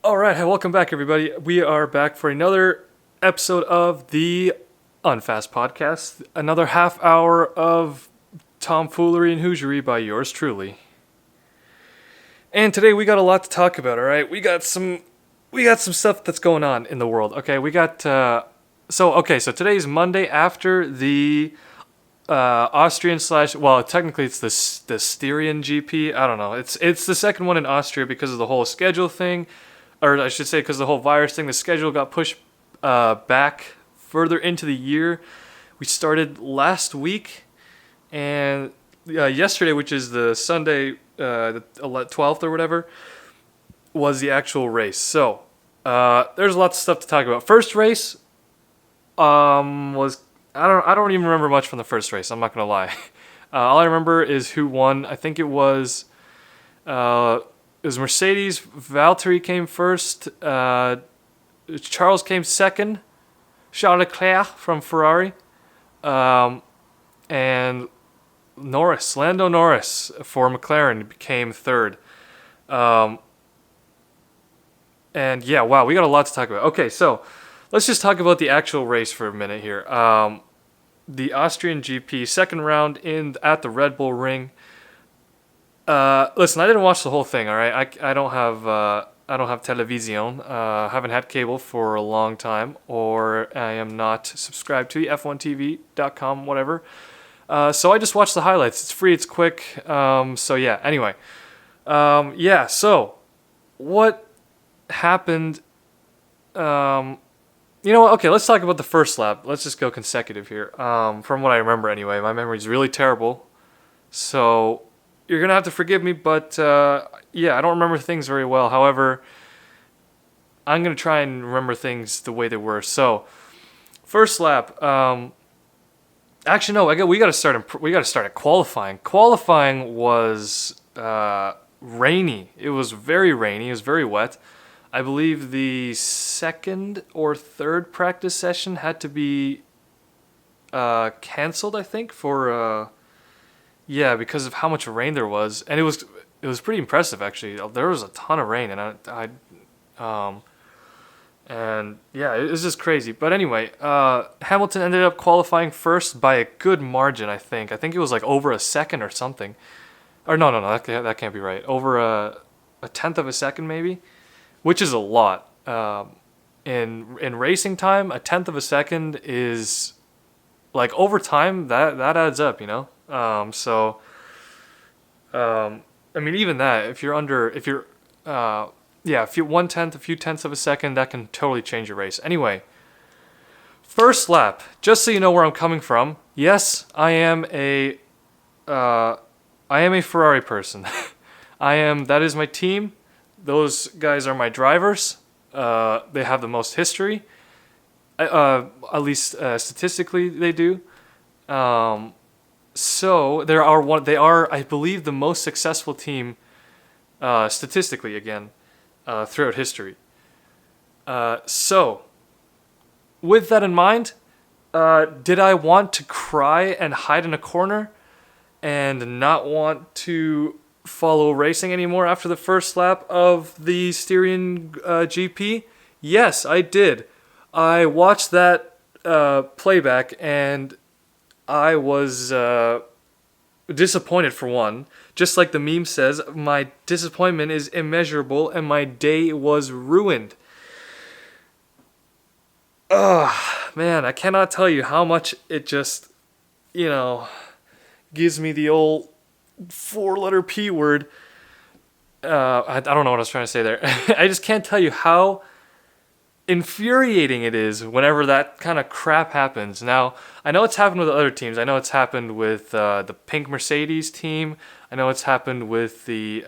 All right, welcome back, everybody. We are back for another episode of the Unfast Podcast. Another half hour of tomfoolery and hoogery by yours truly. And today we got a lot to talk about. All right, we got some stuff that's going on in the world. Okay, we got so today's Monday after the Austrian technically it's the Styrian GP. I don't know. It's the second one in Austria because of the whole schedule thing. Or I should say because of the whole virus thing, the schedule got pushed back further into the year. We started last week, and yesterday, which is the Sunday, the 12th or whatever, was the actual race. So there's lots of stuff to talk about. First race was I don't even remember much from the first race. I'm not gonna lie. All I remember is who won. I think it was Mercedes. Valtteri came first. Charles came second. Charles Leclerc from Ferrari. And Lando Norris for McLaren became third. And yeah, wow, we got a lot to talk about. Okay, so let's just talk about the actual race for a minute here. The Austrian GP, second round at the Red Bull Ring. Listen, I didn't watch the whole thing. All right, I don't have television. Haven't had cable for a long time, or I am not subscribed to f1tv.com, whatever. So I just watched the highlights. It's free. It's quick. So yeah. Anyway, yeah. So what happened? You know what? Okay, let's talk about the first lap. Let's just go consecutive here. From what I remember, anyway, my memory is really terrible. So you're gonna have to forgive me, but yeah, I don't remember things very well. However, I'm gonna try and remember things the way they were. So, first lap. Actually, no. We gotta start at qualifying. Qualifying was rainy. It was very rainy. It was very wet. I believe the second or third practice session had to be canceled. I think for. Yeah, because of how much rain there was, and it was pretty impressive actually. There was a ton of rain, and and yeah, it was just crazy. But anyway, Hamilton ended up qualifying first by a good margin. I think it was like over a second or something, or no, that can't be right. Over a tenth of a second maybe, which is a lot. In racing time, a tenth of a second is like over time that adds up, you know. I mean, even that, if you're 1/10, a few tenths of a second, that can totally change your race. Anyway, first lap, just so you know where I'm coming from. Yes, I am a Ferrari person. That is my team. Those guys are my drivers. They have the most history. At least statistically, they do. So they are, I believe, the most successful team, statistically again, throughout history. So, with that in mind, did I want to cry and hide in a corner, and not want to follow racing anymore after the first lap of the Styrian GP? Yes, I did. I watched that playback and I was disappointed for one. Just like the meme says, my disappointment is immeasurable and my day was ruined. Man, I cannot tell you how much it just, gives me the old 4-letter P word. I don't know what I was trying to say there. I just can't tell you how infuriating it is whenever that kind of crap happens. Now, I know it's happened with other teams. I know it's happened with the pink Mercedes team. I know it's happened with the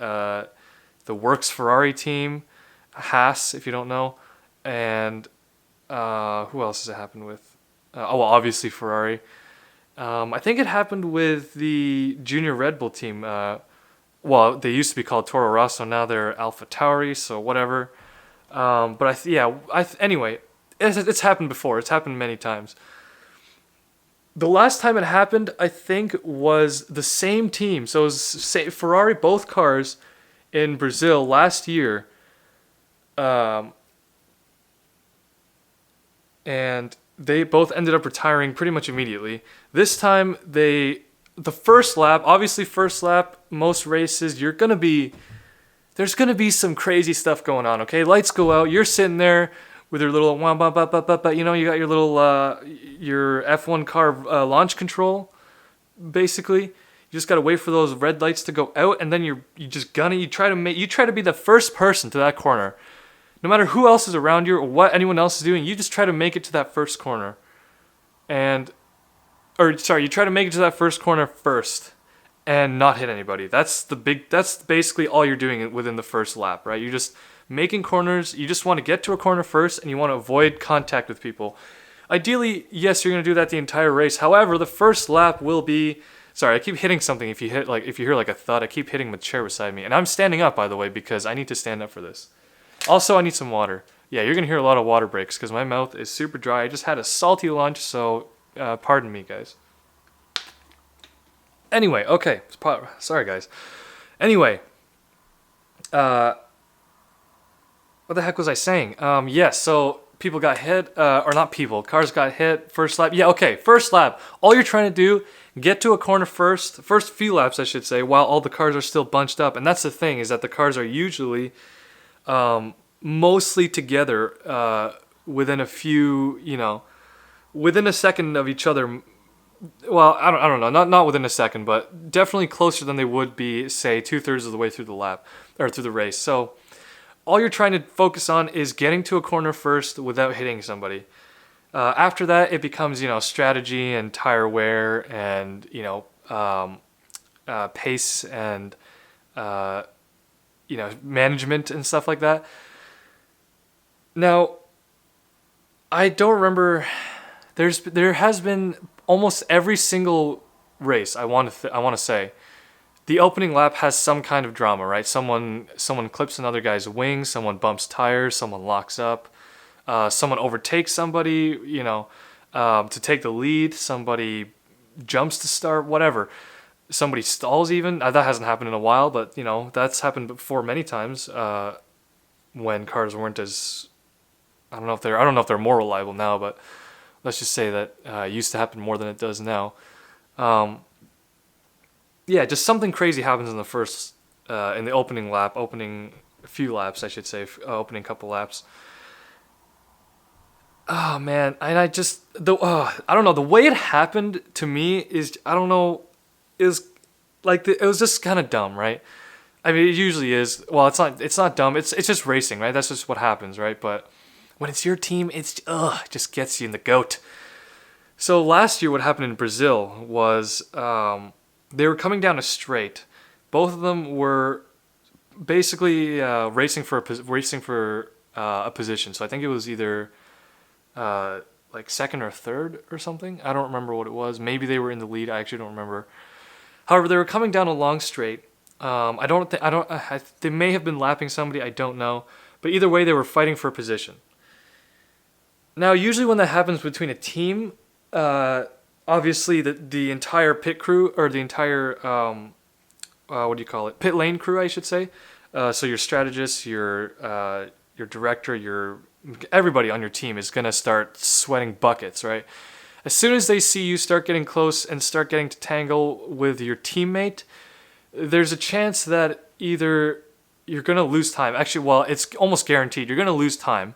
Works Ferrari team, Haas, if you don't know. And who else has it happened with? Obviously Ferrari. I think it happened with the junior Red Bull team. They used to be called Toro Rosso. Now they're Alpha Tauri, so whatever. Anyway, it's happened before. It's happened many times. The last time it happened, I think, was the same team. So it was Ferrari, both cars in Brazil last year. And they both ended up retiring pretty much immediately. This time, the first lap, obviously first lap, most races, there's going to be some crazy stuff going on, okay? Lights go out, you're sitting there with your little, you know, you got your little, your F1 car launch control, basically. You just got to wait for those red lights to go out, and then you try to be the first person to that corner. No matter who else is around you or what anyone else is doing, you just try to make it to that first corner. You try to make it to that first corner first and not hit anybody. That's basically all you're doing within the first lap, right? You're just making corners. You just want to get to a corner first, and you want to avoid contact with people. Ideally, yes, you're going to do that the entire race. However, the first lap will be... Sorry, I keep hitting something. If you hear like a thud, I keep hitting the chair beside me. And I'm standing up, by the way, because I need to stand up for this. Also, I need some water. Yeah, you're going to hear a lot of water breaks because my mouth is super dry. I just had a salty lunch, so pardon me, guys. Anyway, okay. Sorry, guys. Anyway, what the heck was I saying? Yes, so people got hit, or not people, cars got hit, first lap. Yeah, okay, first lap. All you're trying to do, get to a corner first few laps, I should say, while all the cars are still bunched up. And that's the thing, is that the cars are usually mostly together within a few, within a second of each other. Well, I don't know, not within a second, but definitely closer than they would be, say, 2/3 of the way through the lap, or through the race. So all you're trying to focus on is getting to a corner first without hitting somebody. After that, it becomes, strategy and tire wear and, pace and, management and stuff like that. Now, I don't remember. There has been almost every single race. I want to say, the opening lap has some kind of drama, right? Someone clips another guy's wing. Someone bumps tires. Someone locks up. Someone overtakes somebody. To take the lead. Somebody jumps to start. Whatever. Somebody stalls even. That hasn't happened in a while, but that's happened before many times. When cars weren't as, I don't know if they're more reliable now, but let's just say that it used to happen more than it does now. Yeah, just something crazy happens in the first, in the opening lap, opening few laps, I should say, opening couple laps. Oh man, and I don't know, the way it happened to me is, I don't know, it was just kind of dumb, right? I mean, it usually is. Well, it's not dumb. It's just racing, right? That's just what happens, right? But when it's your team, it just gets you in the goat. So last year, what happened in Brazil was they were coming down a straight. Both of them were basically racing for a position. So I think it was either like second or third or something. I don't remember what it was. Maybe they were in the lead. I actually don't remember. However, they were coming down a long straight. They may have been lapping somebody. I don't know. But either way, they were fighting for a position. Now, usually when that happens between a team, obviously the entire pit crew, or the entire, pit lane crew, I should say. So your strategist, your director, everybody on your team is going to start sweating buckets, right? As soon as they see you start getting close and start getting to tangle with your teammate, there's a chance that either you're going to lose time. Actually, well, it's almost guaranteed. You're going to lose time,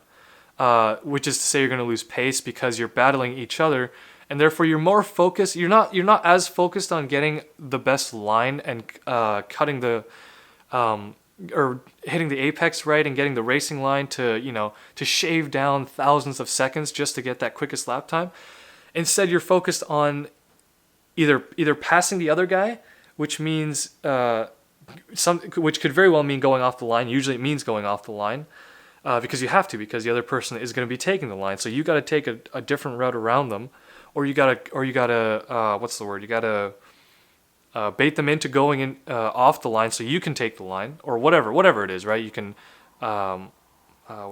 which is to say you're going to lose pace because you're battling each other, and therefore you're more focused. You're not as focused on getting the best line and cutting the or hitting the apex right and getting the racing line to shave down thousands of seconds just to get that quickest lap time. Instead, you're focused on either passing the other guy, which means which could very well mean going off the line. Usually, it means going off the line because you have to, because the other person is going to be taking the line. So you got to take a different route around them, or you gotta what's the word? You gotta bait them into going in off the line so you can take the line, or whatever it is, right? You can what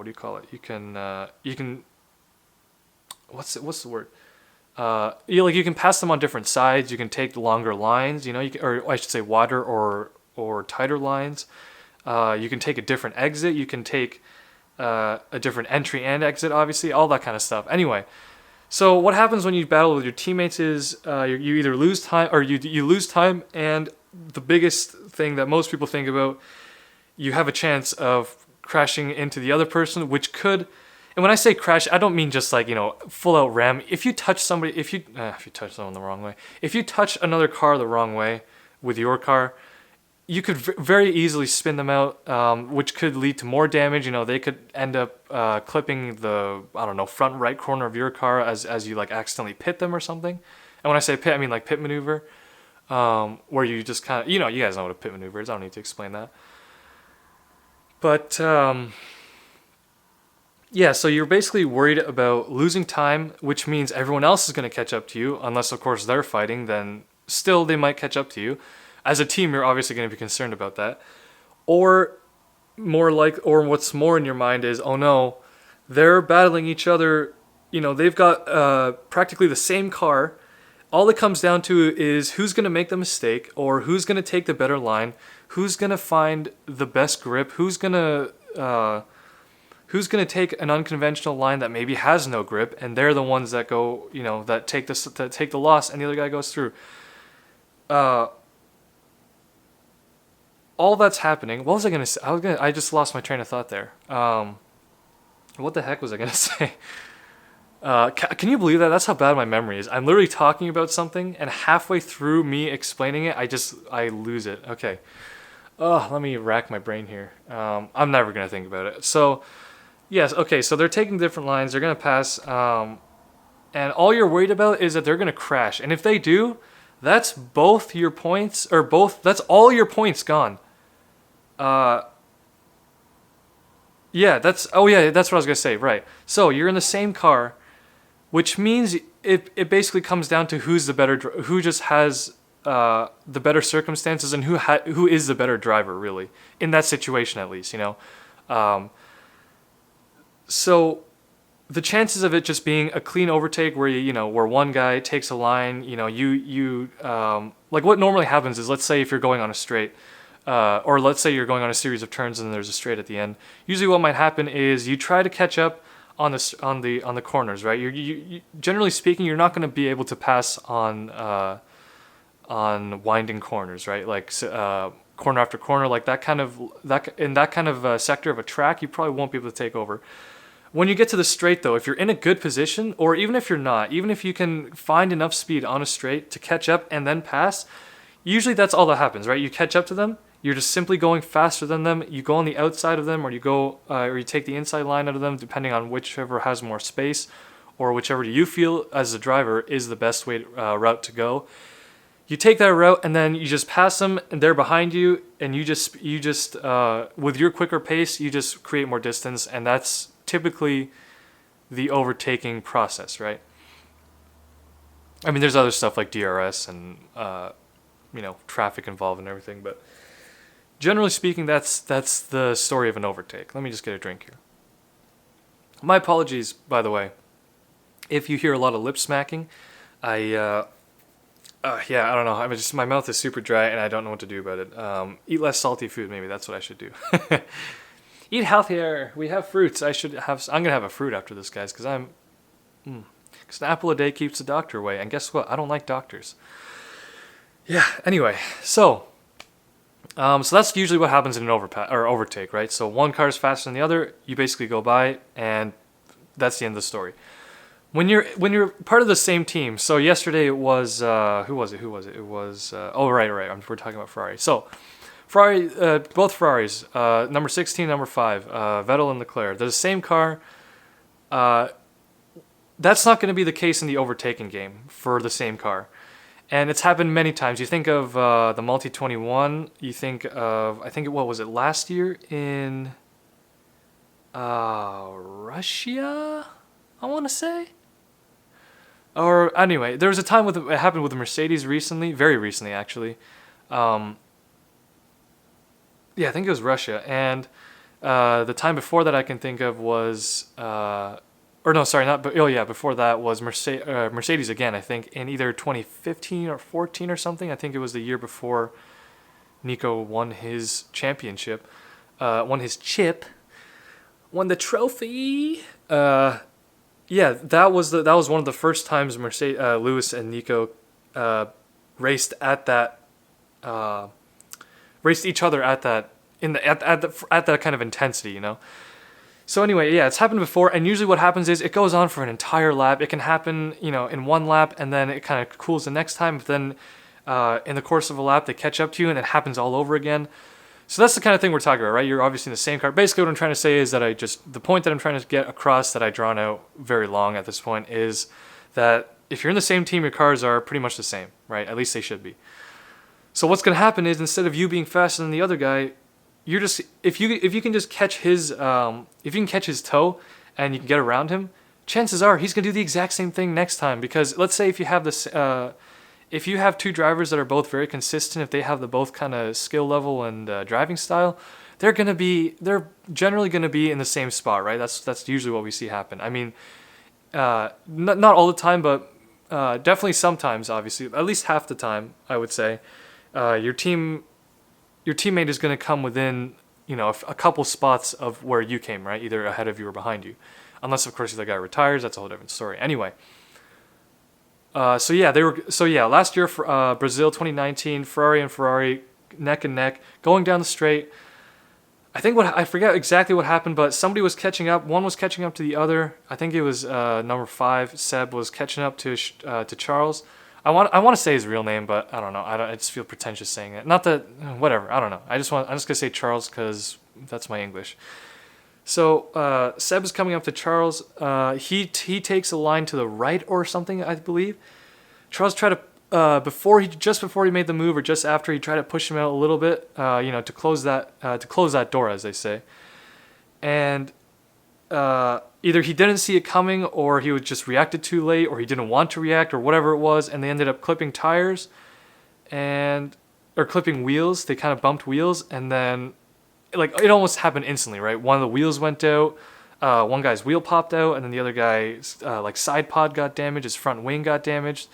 do you call it? You can what's the word? You can pass them on different sides. You can take longer lines, or I should say wider or tighter lines. You can take a different exit. You can take a different entry and exit, obviously, all that kind of stuff. Anyway, so what happens when you battle with your teammates is you either lose time or you lose time, and the biggest thing that most people think about, you have a chance of crashing into the other person, which could, and when I say crash, I don't mean just like, full out ram. If you touch somebody, if you touch someone the wrong way, if you touch another car the wrong way with your car, you could very easily spin them out, which could lead to more damage. They could end up clipping the, front right corner of your car as you like accidentally pit them or something. And when I say pit, I mean like pit maneuver, where you just kind of, you guys know what a pit maneuver is. I don't need to explain that. But yeah, so you're basically worried about losing time, which means everyone else is going to catch up to you, unless of course they're fighting, then still they might catch up to you. As a team, you're obviously going to be concerned about that. Or what's more in your mind is, oh no, they're battling each other. They've got practically the same car. All it comes down to is who's going to make the mistake, or who's going to take the better line, who's going to find the best grip, who's going to take an unconventional line that maybe has no grip, and they're the ones that go, that take the loss, and the other guy goes through. All that's happening. What was I gonna say? I just lost my train of thought there. What the heck was I gonna say? Can you believe that? That's how bad my memory is. I'm literally talking about something, and halfway through me explaining it, I lose it. Okay. Let me rack my brain here. I'm never gonna think about it. So, yes. Okay. So they're taking different lines. They're gonna pass. And all you're worried about is that they're gonna crash. And if they do, that's both your points, that's all your points gone. That's what I was gonna say, right. So you're in the same car, which means it basically comes down to who just has the better circumstances, and who is the better driver, really, in that situation at least, So the chances of it just being a clean overtake where where one guy takes a line, like what normally happens is, let's say if you're going on a straight, or let's say you're going on a series of turns and there's a straight at the end. Usually, what might happen is you try to catch up on the corners, right? You generally speaking, you're not going to be able to pass on winding corners, right? Like corner after corner, like that kind of sector of a track, you probably won't be able to take over. When you get to the straight, though, if you're in a good position, or even if you're not, even if you can find enough speed on a straight to catch up and then pass, usually that's all that happens, right? You catch up to them, you're just simply going faster than them, you go on the outside of them, or you take the inside line out of them, depending on whichever has more space, or whichever you feel as a driver is the best route to go. You take that route, and then you just pass them, and they're behind you, and you just with your quicker pace, you just create more distance, and that's typically the overtaking process, right? I mean, there's other stuff like DRS and traffic involved and everything, but generally speaking, that's the story of an overtake. Let me just get a drink here. My apologies, by the way, if you hear a lot of lip smacking. I don't know. My mouth is super dry and I don't know what to do about it. Eat less salty food, maybe that's what I should do. Eat healthier. We have fruits. I'm gonna have a fruit after this, guys, because an apple a day keeps the doctor away. And guess what? I don't like doctors. Yeah. Anyway, so that's usually what happens in an overtake, right? So one car is faster than the other. You basically go by, and that's the end of the story. When you're part of the same team. So yesterday it was who was it? It was right. We're talking about Ferrari. So. Ferrari, both Ferraris, number 16, number 5, Vettel and Leclerc. They're the same car. That's not going to be the case in the overtaking game for the same car. And it's happened many times. You think of the Multi-21. You think of, what was it, last year in Russia, I want to say? Or anyway, there was a time it happened with the Mercedes recently, very recently actually. Yeah, I think it was Russia. And the time before that I can think of was, before that was Mercedes again, I think, in either 2015 or 14 or something. I think it was the year before Nico won his championship, won his chip. won the trophy. Yeah, that was one of the first times Lewis and Nico raced at that raced each other at that at that kind of intensity, you know. So anyway, yeah, it's happened before, and usually what happens is it goes on for an entire lap. It can happen, you know, in one lap, and then it kind of cools the next time. But then in the course of a lap, they catch up to you, and it happens all over again. So that's the kind of thing we're talking about, right? You're obviously in the same car. Basically, what I'm trying to say is that the point that I'm trying to get across that I drawn out very long at this point is that if you're in the same team, your cars are pretty much the same, right? At least they should be. So what's going to happen is instead of you being faster than the other guy, you're just if you can just catch his toe and you can get around him, chances are he's going to do the exact same thing next time. Because let's say if you have this if you have two drivers that are both very consistent, if they have the both kind of skill level and driving style, they're generally going to be in the same spot, right? That's usually what we see happen. I mean, not all the time, but definitely sometimes. Obviously, at least half the time, I would say, your teammate is going to come within, you know, a couple spots of where you came, right? Either ahead of you or behind you, unless of course the guy retires. That's a whole different story. Anyway. Last year for Brazil 2019, Ferrari neck and neck going down the straight. I forget exactly what happened, but somebody was catching up. One was catching up to the other. I think it was number 5, Seb, was catching up to Charles. I want to say his real name, but I don't know. I just feel pretentious saying it. Not that whatever. I don't know. I'm just gonna say Charles because that's my English. So Seb is coming up to Charles. He takes a line to the right or something, I believe. Charles tried to before he made the move, or just after, he tried to push him out a little bit, to close that door, as they say. And either he didn't see it coming, or he was just reacted too late, or he didn't want to react, or whatever it was, and they ended up clipping tires or clipping wheels. They kind of bumped wheels, and then it almost happened instantly, right? One of the wheels went out, one guy's wheel popped out, and then the other guy's side pod got damaged, his front wing got damaged.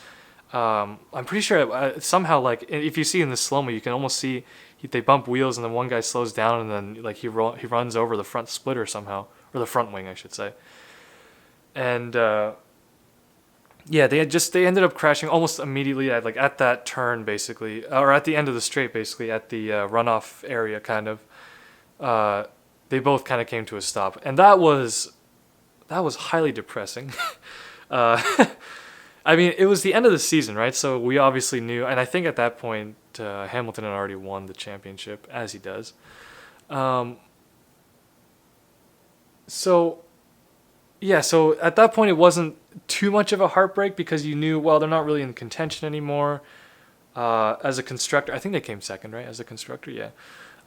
I'm pretty sure somehow, if you see in the slow-mo, you can almost see they bump wheels, and then one guy slows down, and then he runs over the front splitter somehow, or the front wing, I should say. And they ended up crashing almost immediately at that turn, basically, or at the end of the straight, basically at the runoff area, kind of. They both kind of came to a stop, and that was highly depressing. I mean, it was the end of the season, right? So we obviously knew, and I think at that point Hamilton had already won the championship, as he does. So at that point it wasn't too much of a heartbreak, because you knew, well, they're not really in contention anymore. As a constructor, I think they came second, right? As a constructor, yeah.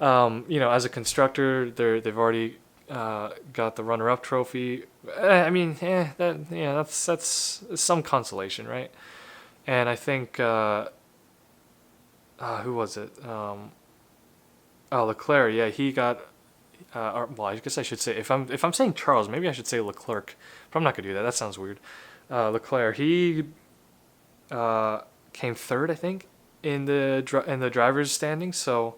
As a constructor, they've already got the runner-up trophy. I mean, that's some consolation, right? And I think who was it? Leclerc. Yeah, he got. I guess I should say, if I'm saying Charles, maybe I should say Leclerc. But I'm not gonna do that. That sounds weird. Leclerc. He came third, I think, in the drivers' standing. So.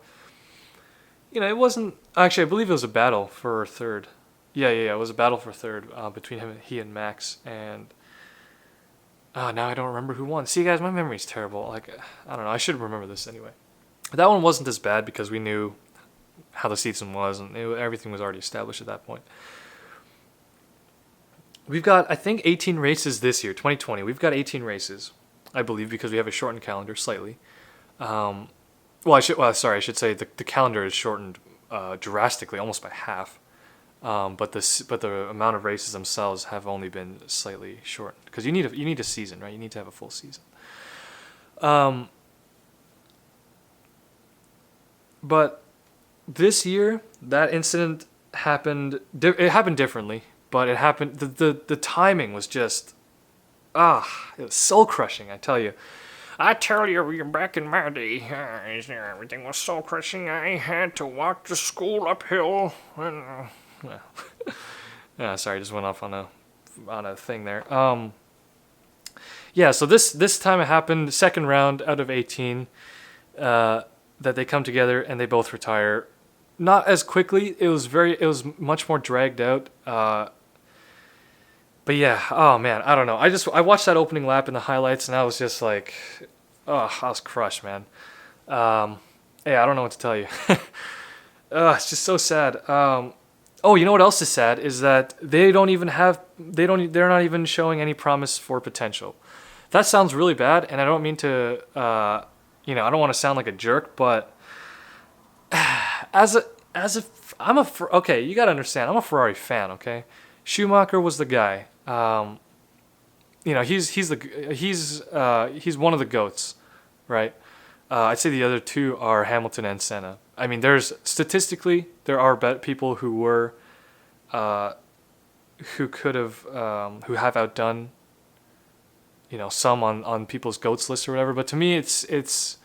It wasn't... Actually, I believe it was a battle for third. Yeah, it was a battle for third between he and Max. And now I don't remember who won. See, guys, my memory's terrible. I don't know. I should remember this anyway. But that one wasn't as bad because we knew how the season was, and everything was already established at that point. We've got, I think, 18 races this year, 2020. We've got 18 races, I believe, because we have a shortened calendar slightly. I should say the calendar is shortened drastically, almost by half. But the amount of races themselves have only been slightly shortened, because you need a season, right? You need to have a full season. But this year, that incident happened. It happened differently, but it happened. The timing was just it was soul crushing. I tell you, back in my day, everything was soul crushing. I had to walk to school uphill. Sorry, I just went off on a thing there. So this time it happened, second round out of 18, that they come together and they both retire. not as quickly. It was much more dragged out. But yeah, oh man, I don't know. I watched that opening lap in the highlights, and I was just like, oh, I was crushed, man. Yeah, I don't know what to tell you. It's just so sad. Oh, you know what else is sad is that they're not even showing any promise for potential. That sounds really bad, and I don't mean to, I don't want to sound like a jerk, but okay, you gotta understand, I'm a Ferrari fan, okay? Schumacher was the guy. He's one of the goats, right? I'd say the other two are Hamilton and Senna. I mean, statistically there are people who have outdone, some on people's goats list or whatever. But to me, it's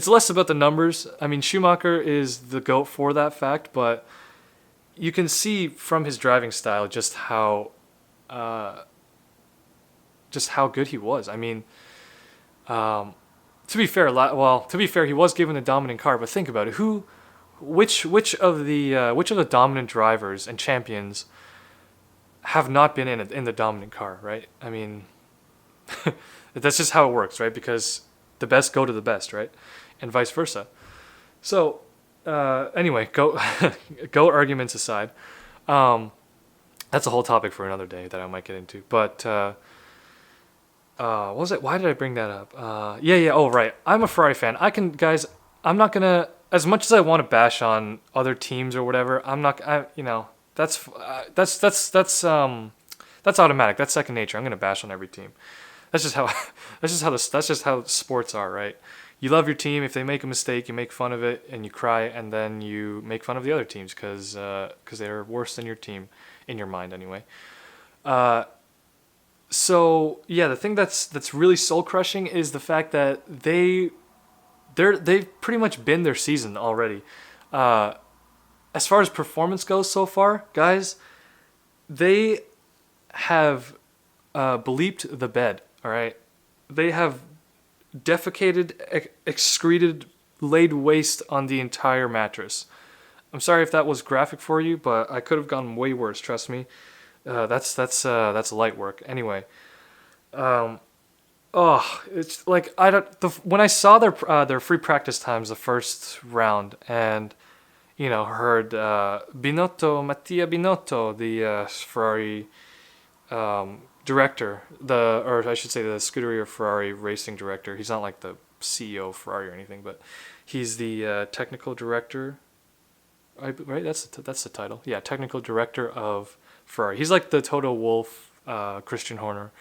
less about the numbers. I mean, Schumacher is the GOAT for that fact, but you can see from his driving style just how good he was. I mean, to be fair, he was given the dominant car, but think about it. Which of the dominant drivers and champions have not been in the dominant car, right? I mean, that's just how it works, right? Because the best go to the best, right? And vice versa. So, anyway, go arguments aside. That's a whole topic for another day that I might get into. But what was it? Why did I bring that up? Yeah. Oh, right. I'm a Ferrari fan. I'm not gonna. As much as I want to bash on other teams or whatever, I'm not. That's automatic. That's second nature. I'm gonna bash on every team. That's just how sports are, right? You love your team. If they make a mistake, you make fun of it and you cry, and then you make fun of the other teams because they're worse than your team in your mind, anyway. So yeah, the thing that's really soul crushing is the fact that they've pretty much been their season already. As far as performance goes so far, guys, they have bleeped the bed. All right, they have defecated, excreted, laid waste on the entire mattress. I'm sorry if that was graphic for you, but I could have gone way worse. Trust me. That's light work. Anyway, it's like when I saw their free practice times the first round, and heard Mattia Binotto, the Ferrari director, or I should say the Scuderia Ferrari racing director. He's not like the CEO of Ferrari or anything, but he's the technical director. Right, that's the title. Yeah, technical director of Ferrari. He's like the Toto Wolff, Christian Horner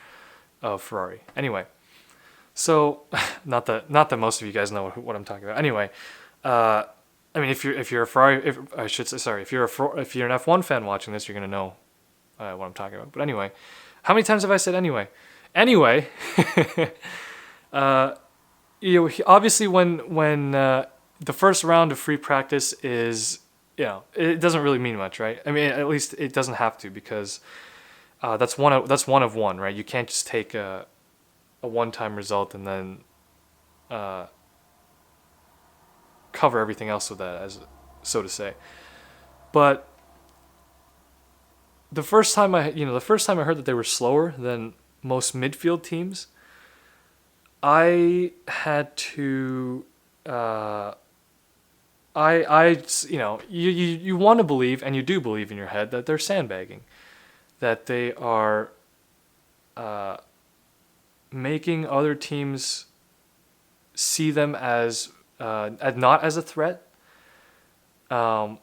of Ferrari. Anyway, so not that most of you guys know what I'm talking about. Anyway, I mean, if you're a Ferrari, if you're an F1 fan watching this, you're gonna know what I'm talking about. But anyway, how many times have I said anyway? Anyway, obviously when the first round of free practice is, it doesn't really mean much, right? I mean, at least it doesn't have to, because that's one of one, right? You can't just take a one-time result and then cover everything else with that, as so to say. But the first time I heard that they were slower than most midfield teams, I had to. You want to believe, and you do believe in your head, that they're sandbagging, that they are making other teams see them as not as a threat, so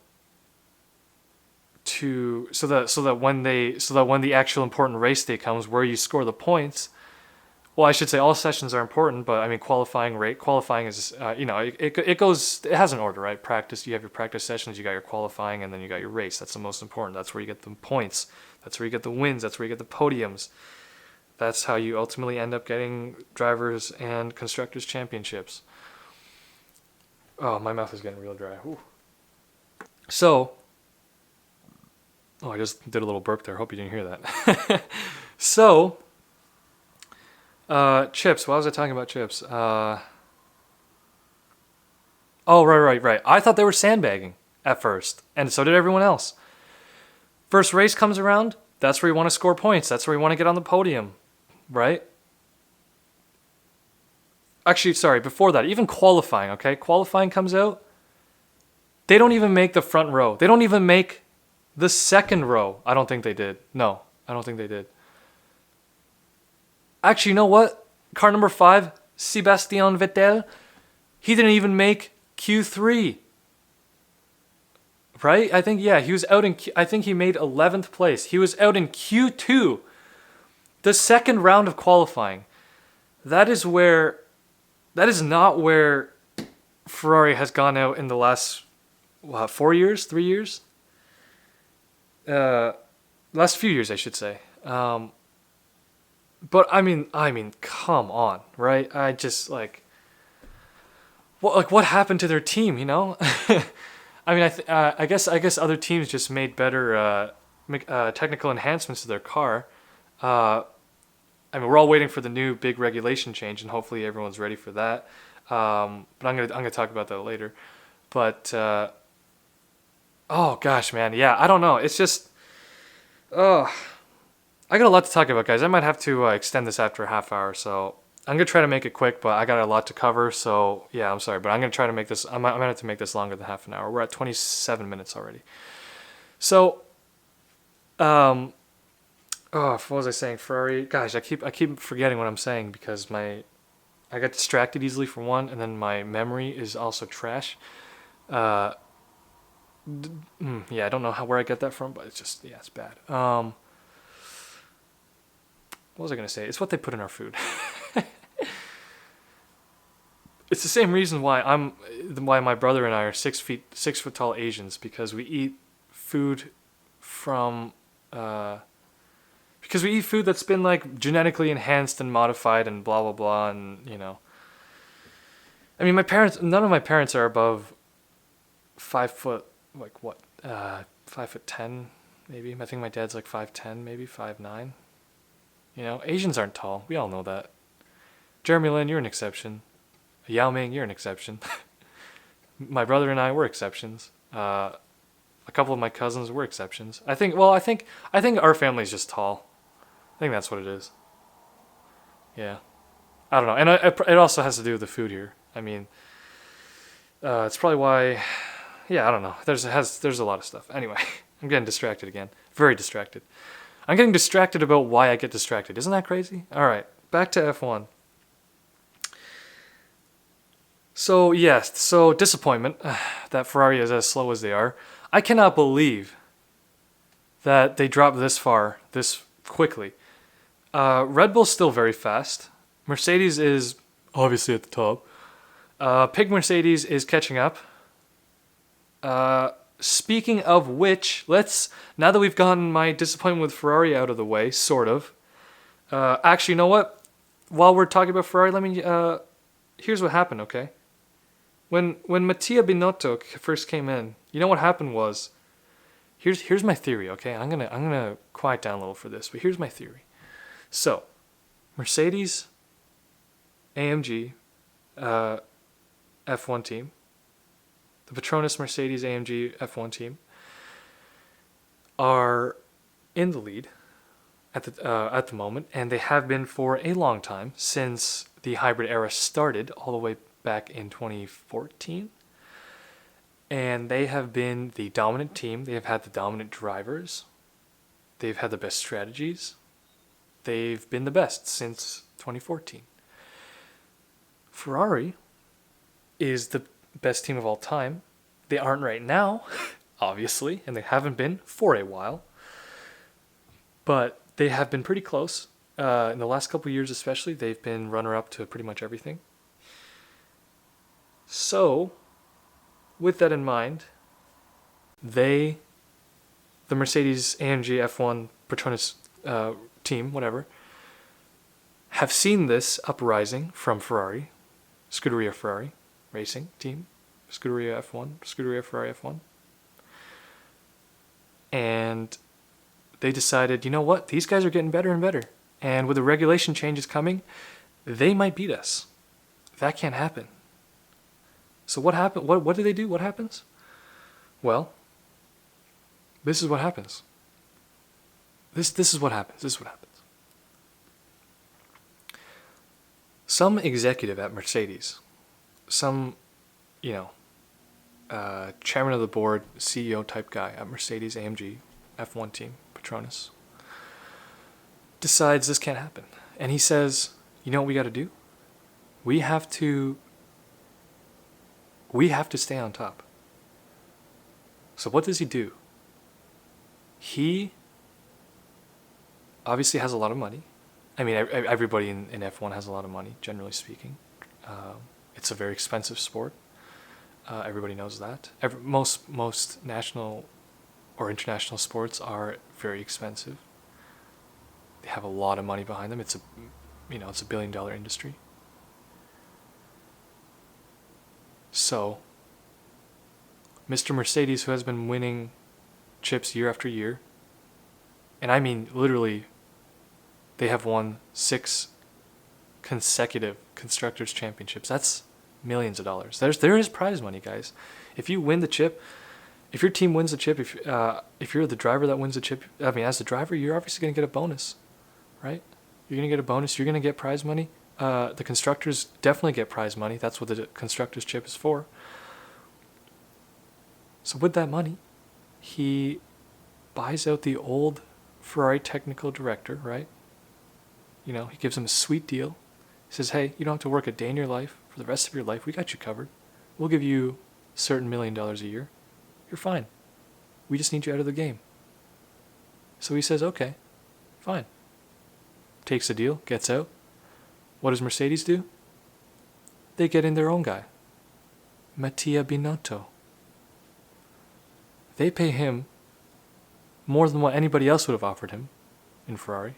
that when the actual important race day comes, where you score the points. Well, I should say all sessions are important, but I mean qualifying is it has an order, right? Practice, you have your practice sessions, you got your qualifying, and then you got your race. That's the most important. That's where you get the points. That's where you get the wins. That's where you get the podiums. That's how you ultimately end up getting drivers and constructors championships. Oh, my mouth is getting real dry. Ooh. So, I just did a little burp there. Hope you didn't hear that. So, chips. Why was I talking about chips? Right. I thought they were sandbagging. at first, and so did everyone else. First race comes around, that's where you want to score points. That's where you want to get on the podium, right? Actually, sorry, before that, even qualifying, okay? Qualifying comes out. They don't even make the front row. They don't even make the second row. I don't think they did. No, I don't think they did. Actually, you know what? Car number 5, Sebastian Vettel, he didn't even make Q3. Right? I think, yeah, he was out in, I think he made 11th place. He was out in Q2, the second round of qualifying. That is not where Ferrari has gone out in the last, 4 years, 3 years? Last few years, I should say. But I mean, come on, right? I just what happened to their team, you know? I mean, I guess other teams just made better technical enhancements to their car. I mean, we're all waiting for the new big regulation change, and hopefully everyone's ready for that. But I'm gonna talk about that later. But oh gosh, man, yeah, I don't know. It's just, I got a lot to talk about, guys. I might have to extend this after a half hour, so I'm gonna try to make it quick. But I got a lot to cover, so yeah, I'm sorry, but I'm gonna try to make this. I'm gonna have to make this longer than half an hour. We're at 27 minutes already. So, what was I saying? Ferrari. Gosh, I keep forgetting what I'm saying because I got distracted easily for one, and then my memory is also trash. Yeah, I don't know where I get that from, but it's just, yeah, it's bad. What was I gonna say? It's what they put in our food. It's the same reason why my brother and I are 6 foot tall Asians, because we eat food from because we eat food that's been genetically enhanced and modified and blah blah blah, and you know. I mean, none of my parents are above 5 foot, 5'10", maybe. I think my dad's 5'10", maybe 5'9". You know, Asians aren't tall. We all know that. Jeremy Lin, you're an exception. Yao Ming, you're an exception. My brother and I were exceptions. A couple of my cousins were exceptions. I think our family's just tall. I think that's what it is. Yeah. I don't know. And it also has to do with the food here. I mean, it's probably why, yeah, I don't know. There's a lot of stuff. Anyway, I'm getting distracted again. Very distracted. I'm getting distracted about why I get distracted. Isn't that crazy? All right, back to F1. So, yes, disappointment that Ferrari is as slow as they are. I cannot believe that they dropped this far, this quickly. Red Bull's still very fast. Mercedes is obviously at the top. Pig Mercedes is catching up. Speaking of which, now that we've gotten my disappointment with Ferrari out of the way, sort of. Actually, you know what? While we're talking about Ferrari, here's what happened, okay? When Mattia Binotto first came in, you know what happened was, here's my theory, okay? I'm gonna quiet down a little for this, but here's my theory. So, Mercedes, AMG, F1 team, the Petronas Mercedes AMG F1 team are in the lead at the moment, and they have been for a long time, since the hybrid era started all the way back in 2014. And they have been the dominant team. They have had the dominant drivers. They've had the best strategies. They've been the best since 2014. Ferrari is the best team of all time. They aren't right now, obviously, and they haven't been for a while. But they have been pretty close. In the last couple of years especially, they've been runner-up to pretty much everything. So, with that in mind, the Mercedes AMG F1 Petronas team, whatever, have seen this uprising from Ferrari, Scuderia Ferrari racing team, Scuderia F1, Scuderia Ferrari F1. And they decided, you know what, these guys are getting better and better. And with the regulation changes coming, they might beat us. That can't happen. So what happened? What do they do? What happens? Well, this is what happens. This is what happens. This is what happens. Some executive at Mercedes, some, chairman of the board, CEO type guy at Mercedes AMG F1 team, Petronas, decides this can't happen. And he says, you know what we got to do? We have to stay on top. So what does he do? He obviously has a lot of money. I mean, everybody in F1 has a lot of money, generally speaking. It's a very expensive sport. Everybody knows that. Most national or international sports are very expensive. They have a lot of money behind them. It's a $1 billion industry. So, Mr. Mercedes, who has been winning chips year after year, and I mean literally, they have won 6 consecutive Constructors' Championships. That's millions of dollars. There is prize money, guys. If you win the chip, if your team wins the chip, if you're the driver that wins the chip, I mean, as the driver, you're obviously going to get a bonus, right? You're going to get a bonus. You're going to get prize money. The constructors definitely get prize money. That's what the Constructors' Chip is for. So with that money, he buys out the old Ferrari technical director, right? He gives him a sweet deal. He says, hey, you don't have to work a day in your life for the rest of your life. We got you covered. We'll give you a certain $1 million a year. You're fine. We just need you out of the game. So he says, okay, fine. Takes the deal, gets out. What does Mercedes do? They get in their own guy, Mattia Binotto. They pay him more than what anybody else would have offered him in Ferrari.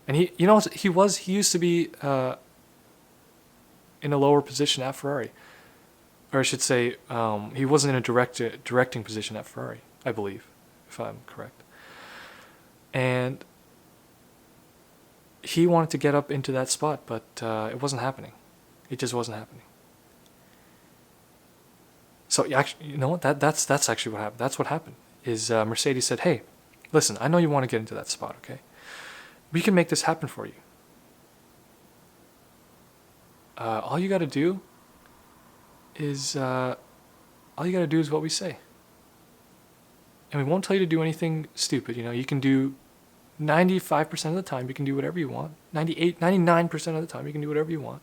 And he used to be in a lower position at Ferrari. Or I should say, he wasn't in a directing position at Ferrari, I believe, if I'm correct. And he wanted to get up into that spot, but it wasn't happening. It just wasn't happening. So actually, you know what? That's actually what happened. That's what happened. Is Mercedes said, "Hey, listen, I know you want to get into that spot, okay? We can make this happen for you. All you got to do is what we say, and we won't tell you to do anything stupid. You can do 95% of the time. You can do whatever you want. 99% of the time, you can do whatever you want.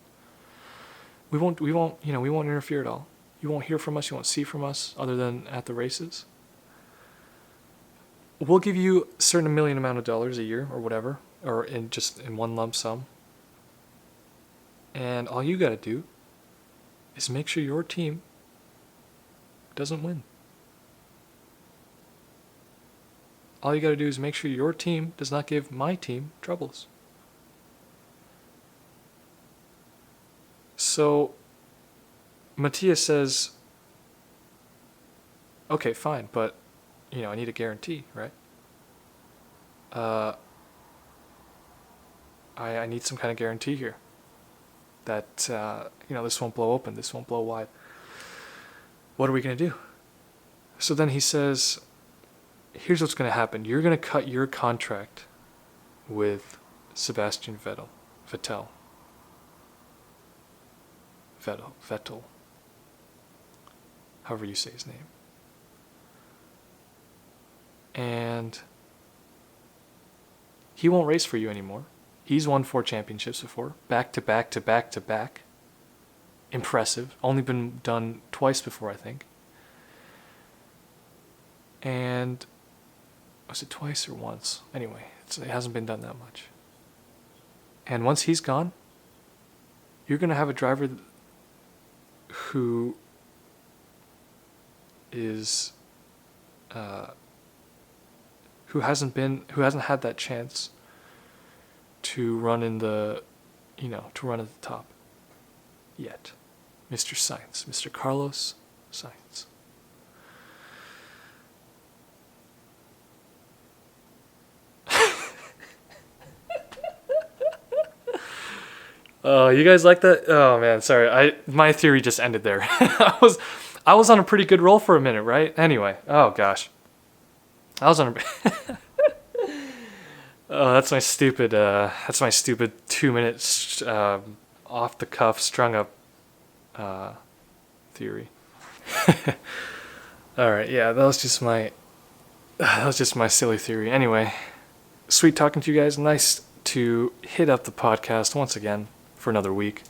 We won't interfere at all. You won't hear from us. You won't see from us other than at the races. We'll give you a certain million amount of dollars a year or whatever, or in one lump sum. And all you got to do is make sure your team doesn't win. All you got to do is make sure your team does not give my team troubles." So Matthias says, "Okay, fine, but I need a guarantee, right? I need some kind of guarantee here that this won't blow open, this won't blow wide. What are we going to do?" So then he says, "Here's what's going to happen. You're going to cut your contract with Sebastian Vettel. However you say his name. And he won't race for you anymore. He's won 4 championships before, back to back to back to back. Impressive. Only been done twice before, I think. And was it twice or once? Anyway, it hasn't been done that much. And once he's gone, you're going to have a driver who is who hasn't had that chance to run at the top yet. Mr. Sainz, Mr. Carlos Sainz." Oh, you guys like that? Oh man, sorry. My theory just ended there. I was on a pretty good roll for a minute, right? Anyway, oh gosh. I was on a... Oh, that's my stupid 2 minutes off the cuff strung up theory. All right, yeah, that was just my silly theory. Anyway, sweet talking to you guys. Nice to hit up the podcast once again for another week.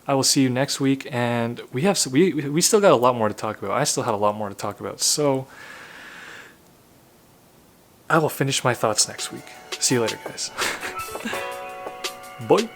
I will see you next week, and we still got a lot more to talk about. I still had a lot more to talk about, so I will finish my thoughts next week. See you later, guys. Bye.